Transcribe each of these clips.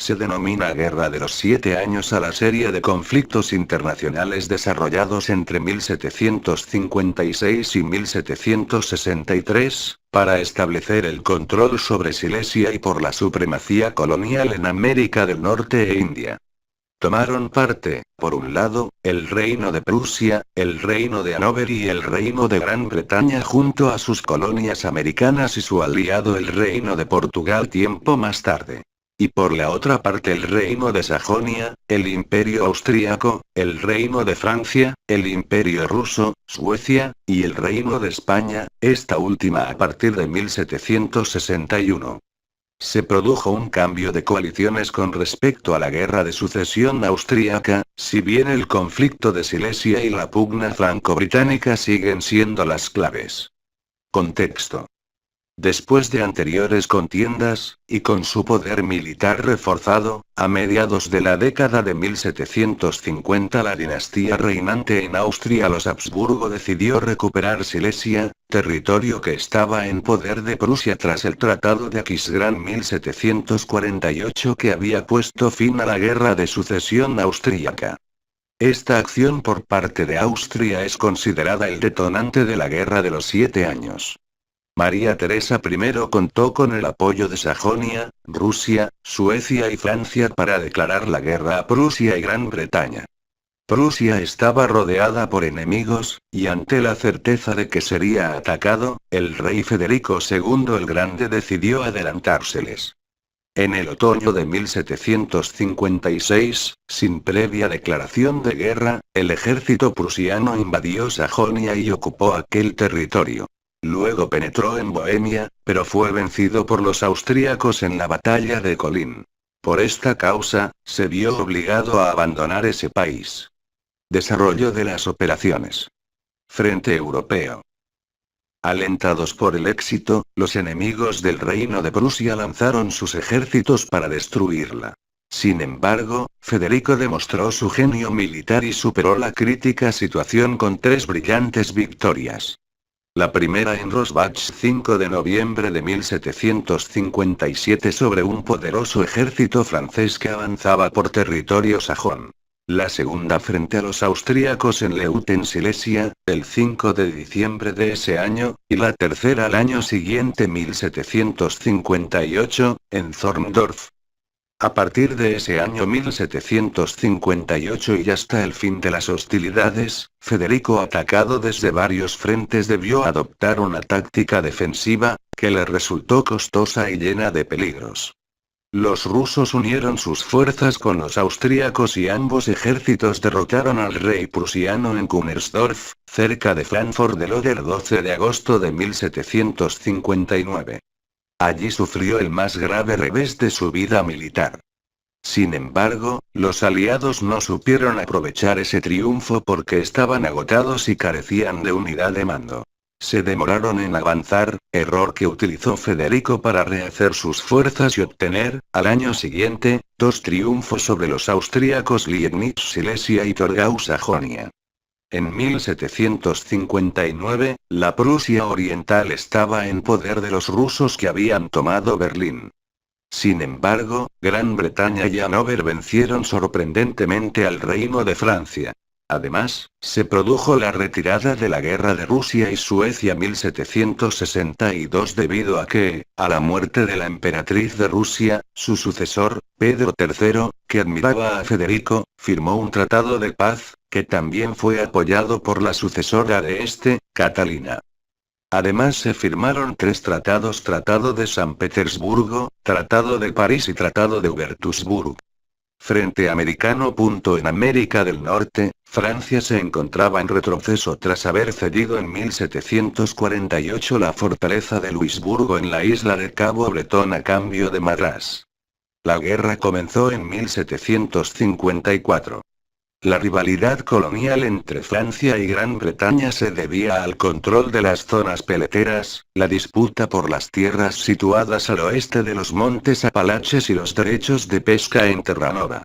Se denomina Guerra de los 7 Años a la serie de conflictos internacionales desarrollados entre 1756 y 1763, para establecer el control sobre Silesia y por la supremacía colonial en América del Norte e India. Tomaron parte, por un lado, el Reino de Prusia, el Reino de Hannover y el Reino de Gran Bretaña junto a sus colonias americanas y su aliado el Reino de Portugal tiempo más tarde. Y por la otra parte el Reino de Sajonia, el Imperio Austríaco, el Reino de Francia, el Imperio Ruso, Suecia, y el Reino de España, esta última a partir de 1761. Se produjo un cambio de coaliciones con respecto a la Guerra de Sucesión Austríaca, si bien el conflicto de Silesia y la pugna franco-británica siguen siendo las claves. Contexto. Después de anteriores contiendas, y con su poder militar reforzado, a mediados de la década de 1750 la dinastía reinante en Austria los Habsburgo decidió recuperar Silesia, territorio que estaba en poder de Prusia tras el Tratado de Aquisgrán 1748 que había puesto fin a la Guerra de Sucesión Austríaca. Esta acción por parte de Austria es considerada el detonante de la Guerra de los 7 Años. María Teresa I contó con el apoyo de Sajonia, Rusia, Suecia y Francia para declarar la guerra a Prusia y Gran Bretaña. Prusia estaba rodeada por enemigos, y ante la certeza de que sería atacado, el rey Federico II el Grande decidió adelantárseles. En el otoño de 1756, sin previa declaración de guerra, el ejército prusiano invadió Sajonia y ocupó aquel territorio. Luego penetró en Bohemia, pero fue vencido por los austríacos en la batalla de Kolín. Por esta causa, se vio obligado a abandonar ese país. Desarrollo de las operaciones. Frente europeo. Alentados por el éxito, los enemigos del Reino de Prusia lanzaron sus ejércitos para destruirla. Sin embargo, Federico demostró su genio militar y superó la crítica situación con 3 brillantes victorias. La primera en Rosbach 5 de noviembre de 1757 sobre un poderoso ejército francés que avanzaba por territorio sajón. La segunda frente a los austríacos en Leuthen Silesia, el 5 de diciembre de ese año, y la tercera al año siguiente 1758, en Zorndorf. A partir de ese año 1758 y hasta el fin de las hostilidades, Federico atacado desde varios frentes debió adoptar una táctica defensiva, que le resultó costosa y llena de peligros. Los rusos unieron sus fuerzas con los austríacos y ambos ejércitos derrotaron al rey prusiano en Kunersdorf, cerca de Frankfurt del Oder 12 de agosto de 1759. Allí sufrió el más grave revés de su vida militar. Sin embargo, los aliados no supieron aprovechar ese triunfo porque estaban agotados y carecían de unidad de mando. Se demoraron en avanzar, error que utilizó Federico para rehacer sus fuerzas y obtener, al año siguiente, 2 triunfos sobre los austríacos Liegnitz Silesia y Torgau Sajonia. En 1759, la Prusia Oriental estaba en poder de los rusos que habían tomado Berlín. Sin embargo, Gran Bretaña y Hannover vencieron sorprendentemente al Reino de Francia. Además, se produjo la retirada de la Guerra de Rusia y Suecia 1762 debido a que, a la muerte de la emperatriz de Rusia, su sucesor, Pedro III, que admiraba a Federico, firmó un tratado de paz, que también fue apoyado por la sucesora de este, Catalina. Además se firmaron 3 tratados: Tratado de San Petersburgo, Tratado de París y Tratado de Hubertusburg. Frente americano. En América del Norte, Francia se encontraba en retroceso tras haber cedido en 1748 la fortaleza de Luisburgo en la isla de Cabo Bretón a cambio de Madrás. La guerra comenzó en 1754. La rivalidad colonial entre Francia y Gran Bretaña se debía al control de las zonas peleteras, la disputa por las tierras situadas al oeste de los montes Apalaches y los derechos de pesca en Terranova.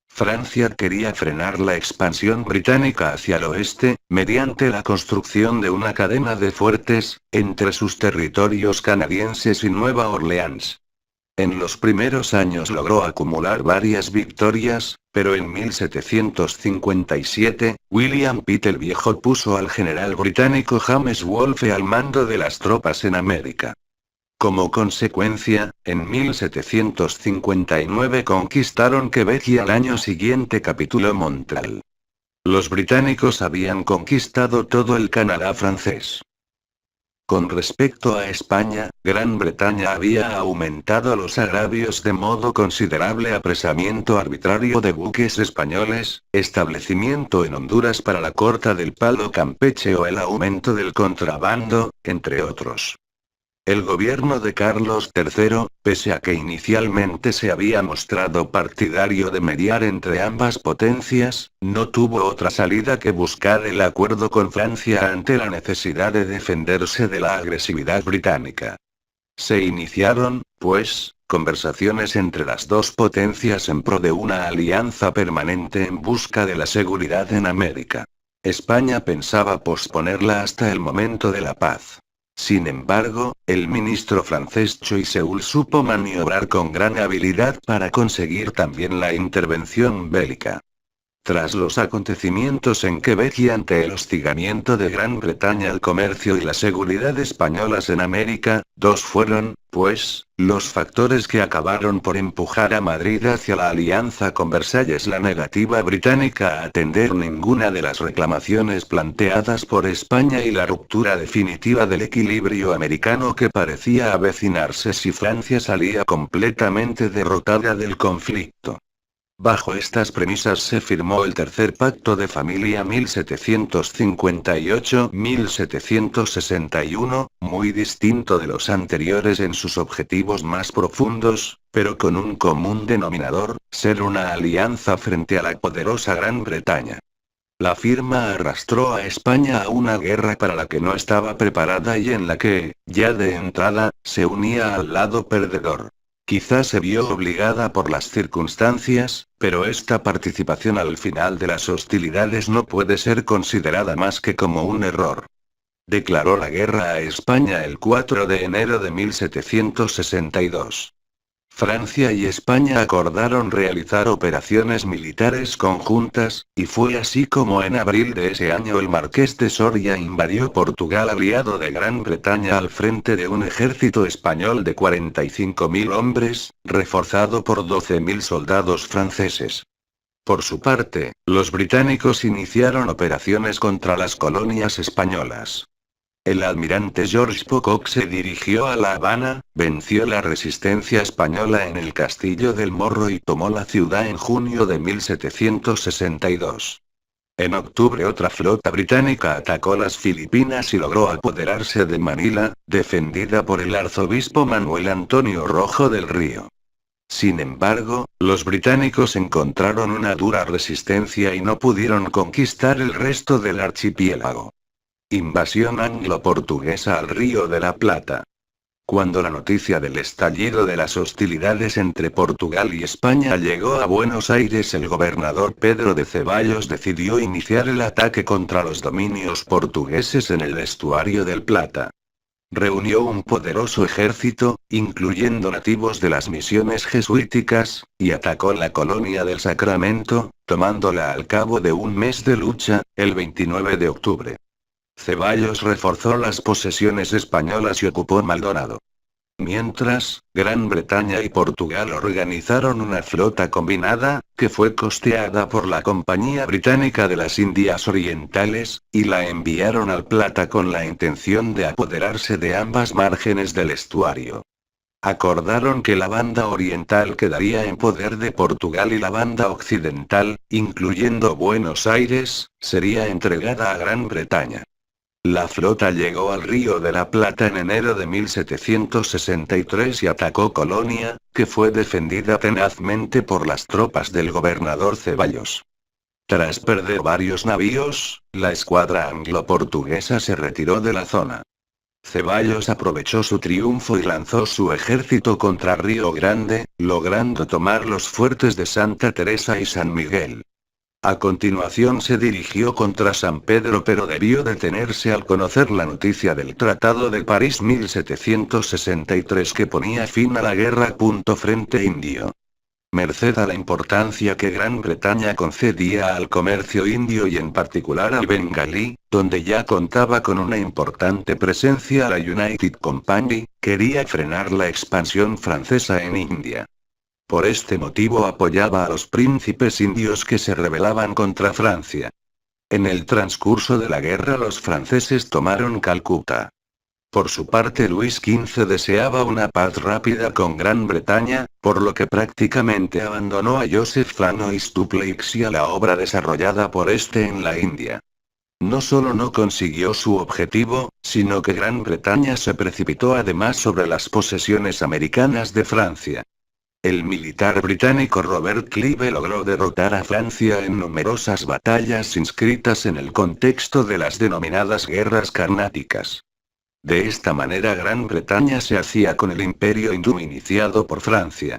Francia quería frenar la expansión británica hacia el oeste, mediante la construcción de una cadena de fuertes, entre sus territorios canadienses y Nueva Orleans. En los primeros años logró acumular varias victorias, pero en 1757, William Pitt el Viejo puso al general británico James Wolfe al mando de las tropas en América. Como consecuencia, en 1759 conquistaron Quebec y al año siguiente capituló Montreal. Los británicos habían conquistado todo el Canadá francés. Con respecto a España, Gran Bretaña había aumentado los agravios de modo considerable: apresamiento arbitrario de buques españoles, establecimiento en Honduras para la corta del palo Campeche o el aumento del contrabando, entre otros. El gobierno de Carlos III, pese a que inicialmente se había mostrado partidario de mediar entre ambas potencias, no tuvo otra salida que buscar el acuerdo con Francia ante la necesidad de defenderse de la agresividad británica. Se iniciaron, pues, conversaciones entre las dos potencias en pro de una alianza permanente en busca de la seguridad en América. España pensaba posponerla hasta el momento de la paz. Sin embargo, el ministro francés Choiseul supo maniobrar con gran habilidad para conseguir también la intervención bélica. Tras los acontecimientos en Quebec y ante el hostigamiento de Gran Bretaña al comercio y la seguridad españolas en América, dos fueron, pues, los factores que acabaron por empujar a Madrid hacia la alianza con Versalles: la negativa británica a atender ninguna de las reclamaciones planteadas por España y la ruptura definitiva del equilibrio americano que parecía avecinarse si Francia salía completamente derrotada del conflicto. Bajo estas premisas se firmó el Tercer Pacto de Familia 1758-1761, muy distinto de los anteriores en sus objetivos más profundos, pero con un común denominador: ser una alianza frente a la poderosa Gran Bretaña. La firma arrastró a España a una guerra para la que no estaba preparada y en la que, ya de entrada, se unía al lado perdedor. Quizás se vio obligada por las circunstancias, pero esta participación al final de las hostilidades no puede ser considerada más que como un error. Declaró la guerra a España el 4 de enero de 1762. Francia y España acordaron realizar operaciones militares conjuntas, y fue así como en abril de ese año el Marqués de Soria invadió Portugal aliado de Gran Bretaña al frente de un ejército español de 45.000 hombres, reforzado por 12.000 soldados franceses. Por su parte, los británicos iniciaron operaciones contra las colonias españolas. El almirante George Pocock se dirigió a La Habana, venció la resistencia española en el Castillo del Morro y tomó la ciudad en junio de 1762. En octubre otra flota británica atacó las Filipinas y logró apoderarse de Manila, defendida por el arzobispo Manuel Antonio Rojo del Río. Sin embargo, los británicos encontraron una dura resistencia y no pudieron conquistar el resto del archipiélago. Invasión anglo-portuguesa al Río de la Plata. Cuando la noticia del estallido de las hostilidades entre Portugal y España llegó a Buenos Aires, el gobernador Pedro de Ceballos decidió iniciar el ataque contra los dominios portugueses en el estuario del Plata. Reunió un poderoso ejército, incluyendo nativos de las misiones jesuíticas, y atacó la colonia del Sacramento, tomándola al cabo de un mes de lucha, el 29 de octubre. Ceballos reforzó las posesiones españolas y ocupó Maldonado. Mientras, Gran Bretaña y Portugal organizaron una flota combinada, que fue costeada por la Compañía Británica de las Indias Orientales, y la enviaron al Plata con la intención de apoderarse de ambas márgenes del estuario. Acordaron que la banda oriental quedaría en poder de Portugal y la banda occidental, incluyendo Buenos Aires, sería entregada a Gran Bretaña. La flota llegó al Río de la Plata en enero de 1763 y atacó Colonia, que fue defendida tenazmente por las tropas del gobernador Ceballos. Tras perder varios navíos, la escuadra anglo-portuguesa se retiró de la zona. Ceballos aprovechó su triunfo y lanzó su ejército contra Río Grande, logrando tomar los fuertes de Santa Teresa y San Miguel. A continuación se dirigió contra San Pedro, pero debió detenerse al conocer la noticia del Tratado de París 1763 que ponía fin a la guerra. Frente indio. Merced a la importancia que Gran Bretaña concedía al comercio indio y en particular al bengalí, donde ya contaba con una importante presencia, la United Company quería frenar la expansión francesa en India. Por este motivo apoyaba a los príncipes indios que se rebelaban contra Francia. En el transcurso de la guerra los franceses tomaron Calcuta. Por su parte Luis XV deseaba una paz rápida con Gran Bretaña, por lo que prácticamente abandonó a Joseph Flanois Dupleix y a la obra desarrollada por este en la India. No solo no consiguió su objetivo, sino que Gran Bretaña se precipitó además sobre las posesiones americanas de Francia. El militar británico Robert Clive logró derrotar a Francia en numerosas batallas inscritas en el contexto de las denominadas guerras carnáticas. De esta manera Gran Bretaña se hacía con el imperio hindú iniciado por Francia.